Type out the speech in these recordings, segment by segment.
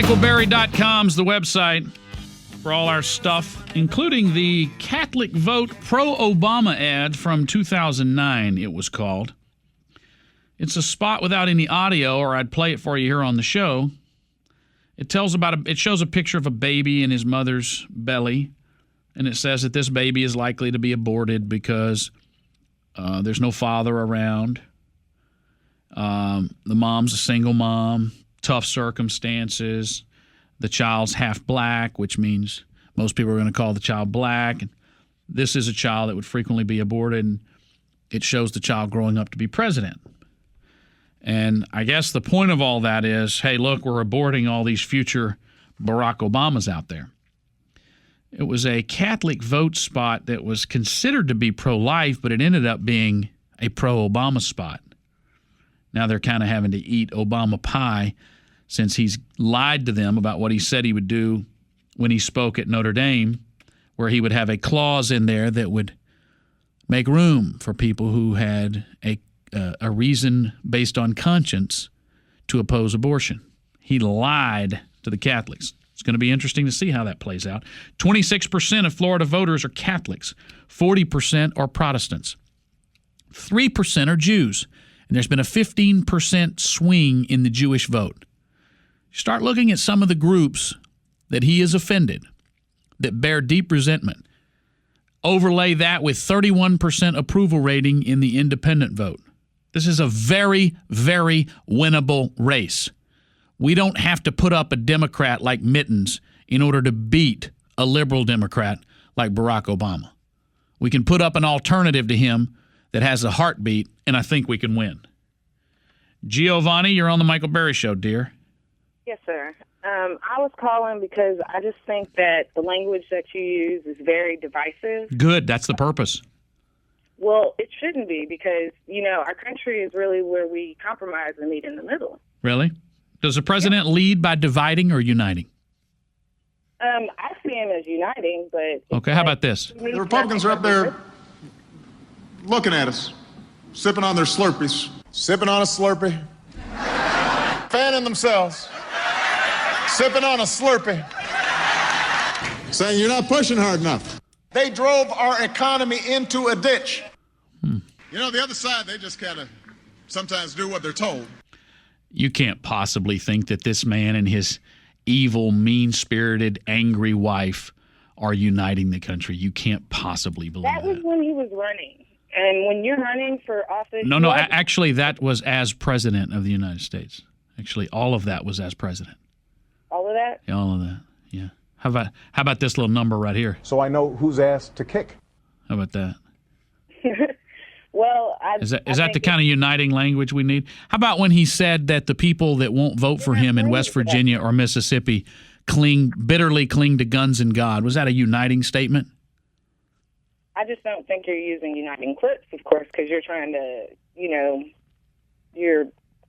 MichaelBerry.com is the website for all our stuff, including the Catholic Vote pro-Obama ad from 2009, it was called. It's a spot without any audio, or I'd play it for you here on the show. It shows a picture of a baby in his mother's belly, and it says that this baby is likely to be aborted because there's no father around. The mom's a single mom, tough circumstances. The child's half black, which means most people are going to call the child black. And this is a child that would frequently be aborted, and it shows the child growing up to be president. And I guess the point of all that is, hey, look, we're aborting all these future Barack Obamas out there. It was a Catholic vote spot that was considered to be pro-life, but it ended up being a pro-Obama spot. Now they're kind of having to eat Obama pie since he's lied to them about what he said he would do when he spoke at Notre Dame, where he would have a clause in there that would make room for people who had a reason based on conscience to oppose abortion. He lied to the Catholics. It's going to be interesting to see how that plays out. 26% of Florida voters are Catholics. 40% are Protestants. 3% are Jews. And there's been a 15% swing in the Jewish vote. Start looking at some of the groups that he has offended that bear deep resentment. Overlay that with 31% approval rating in the independent vote. This is a very, very winnable race. We don't have to put up a Democrat like Mittens in order to beat a liberal Democrat like Barack Obama. We can put up an alternative to him that has a heartbeat, and I think we can win. Giovanni, you're on the Michael Berry Show, dear. Yes, sir. I was calling because I just think that the language that you use is very divisive. Good. That's the purpose. Well, it shouldn't be because, our country is really where we compromise and meet in the middle. Really? Does the president lead by dividing or uniting? I see him as uniting, but... Okay, how about this? The Republicans are up there looking at us, sipping on their Slurpees, sipping on a Slurpee, fanning themselves, sipping on a Slurpee, saying you're not pushing hard enough. They drove our economy into a ditch. The other side, they just kind of sometimes do what they're told. You can't possibly think that this man and his evil, mean-spirited, angry wife are uniting the country. You can't possibly believe that. That was when he was running. And when you're running for office... No, actually, that was as president of the United States. Actually, all of that was as president. All of that? Yeah, all of that, yeah. How about this little number right here? So I know whose ass to kick. How about that? Well, is that the kind of uniting language we need? How about when he said that the people that won't vote for him in West Virginia or Mississippi bitterly cling to guns and God? Was that a uniting statement? I just don't think you're using uniting clips, of course, because you're trying to,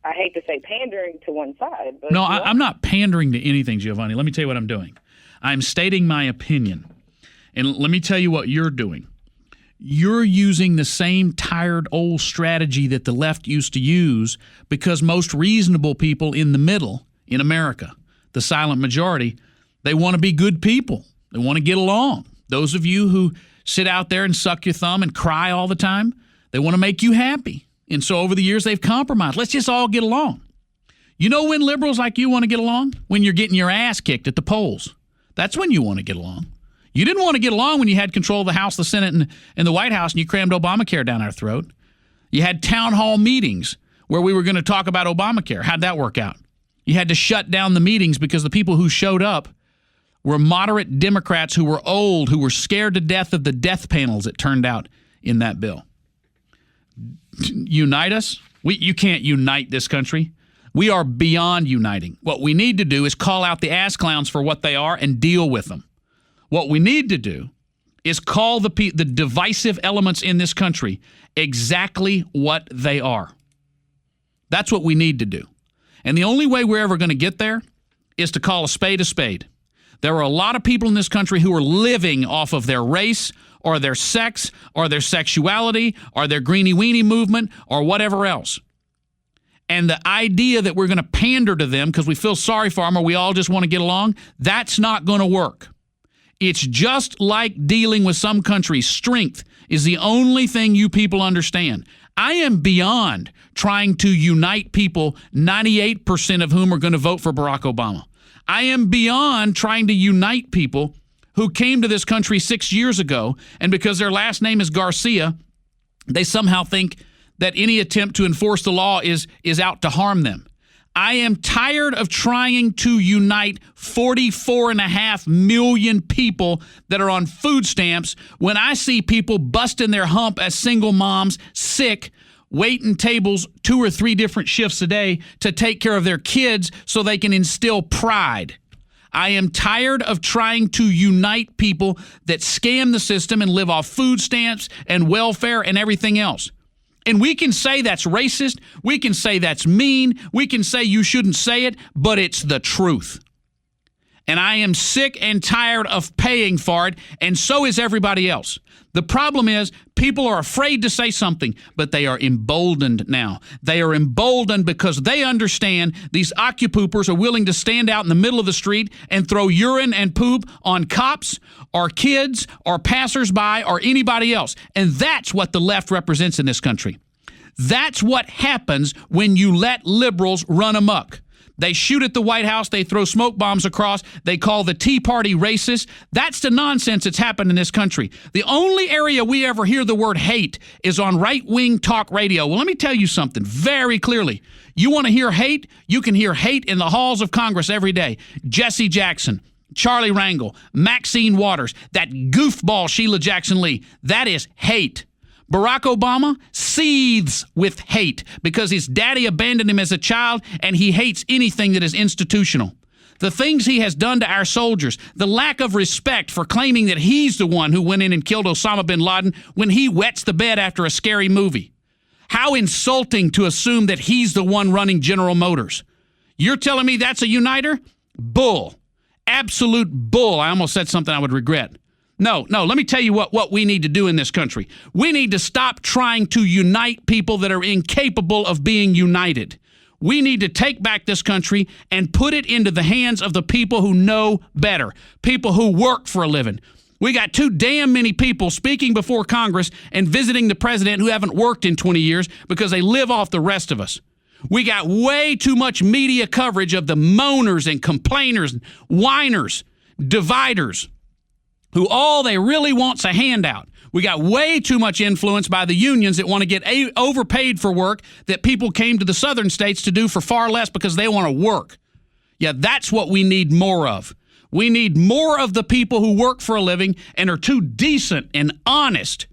I hate to say pandering to one side. But no, I'm not pandering to anything, Giovanni. Let me tell you what I'm doing. I'm stating my opinion. And let me tell you what you're doing. You're using the same tired old strategy that the left used to use because most reasonable people in the middle in America, the silent majority, they want to be good people. They want to get along. Those of you who sit out there and suck your thumb and cry all the time, they want to make you happy. And so over the years, they've compromised. Let's just all get along. You know when liberals like you want to get along? When you're getting your ass kicked at the polls. That's when you want to get along. You didn't want to get along when you had control of the House, the Senate, and the White House, and you crammed Obamacare down our throat. You had town hall meetings where we were going to talk about Obamacare. How'd that work out? You had to shut down the meetings because the people who showed up were moderate Democrats who were old, who were scared to death of the death panels, it turned out, in that bill. Unite us? You can't unite this country. We are beyond uniting. What we need to do is call out the ass clowns for what they are and deal with them. What we need to do is call the divisive elements in this country exactly what they are. That's what we need to do. And the only way we're ever going to get there is to call a spade a spade. There are a lot of people in this country who are living off of their race or their sex or their sexuality or their greenie weenie movement or whatever else. And the idea that we're going to pander to them because we feel sorry for them or we all just want to get along, that's not going to work. It's just like dealing with some countries. Strength is the only thing you people understand. I am beyond trying to unite people, 98% of whom are going to vote for Barack Obama. I am beyond trying to unite people who came to this country 6 years ago, and because their last name is Garcia, they somehow think that any attempt to enforce the law is out to harm them. I am tired of trying to unite 44.5 million people that are on food stamps when I see people busting their hump as single moms, sick, waiting tables 2 or 3 different shifts a day to take care of their kids so they can instill pride. I am tired of trying to unite people that scam the system and live off food stamps and welfare and everything else. And we can say that's racist. We can say that's mean. We can say you shouldn't say it, but it's the truth. And I am sick and tired of paying for it, and so is everybody else. The problem is people are afraid to say something, but they are emboldened now. They are emboldened because they understand these occupoopers are willing to stand out in the middle of the street and throw urine and poop on cops or kids or passersby or anybody else. And that's what the left represents in this country. That's what happens when you let liberals run amok. They shoot at the White House. They throw smoke bombs across. They call the Tea Party racist. That's the nonsense that's happened in this country. The only area we ever hear the word hate is on right-wing talk radio. Well, let me tell you something very clearly. You want to hear hate? You can hear hate in the halls of Congress every day. Jesse Jackson, Charlie Rangel, Maxine Waters, that goofball Sheila Jackson Lee. That is hate. Barack Obama seethes with hate because his daddy abandoned him as a child, and he hates anything that is institutional. The things he has done to our soldiers, the lack of respect for claiming that he's the one who went in and killed Osama bin Laden when he wets the bed after a scary movie. How insulting to assume that he's the one running General Motors. You're telling me that's a uniter? Bull. Absolute bull. I almost said something I would regret. No, let me tell you what we need to do in this country. We need to stop trying to unite people that are incapable of being united. We need to take back this country and put it into the hands of the people who know better, people who work for a living. We got too damn many people speaking before Congress and visiting the president who haven't worked in 20 years because they live off the rest of us. We got way too much media coverage of the moaners and complainers, and whiners, dividers, who all they really want's a handout. We got way too much influence by the unions that want to get overpaid for work that people came to the southern states to do for far less because they want to work. Yeah, that's what we need more of. We need more of the people who work for a living and are too decent and honest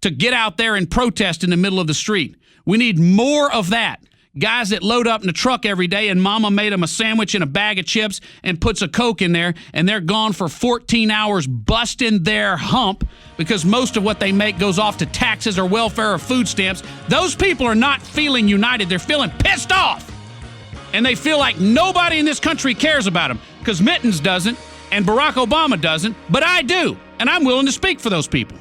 to get out there and protest in the middle of the street. We need more of that. Guys that load up in a truck every day and mama made them a sandwich and a bag of chips and puts a Coke in there, and they're gone for 14 hours busting their hump because most of what they make goes off to taxes or welfare or food stamps. Those people are not feeling united. They're feeling pissed off. And they feel like nobody in this country cares about them because Mittens doesn't and Barack Obama doesn't, but I do. And I'm willing to speak for those people.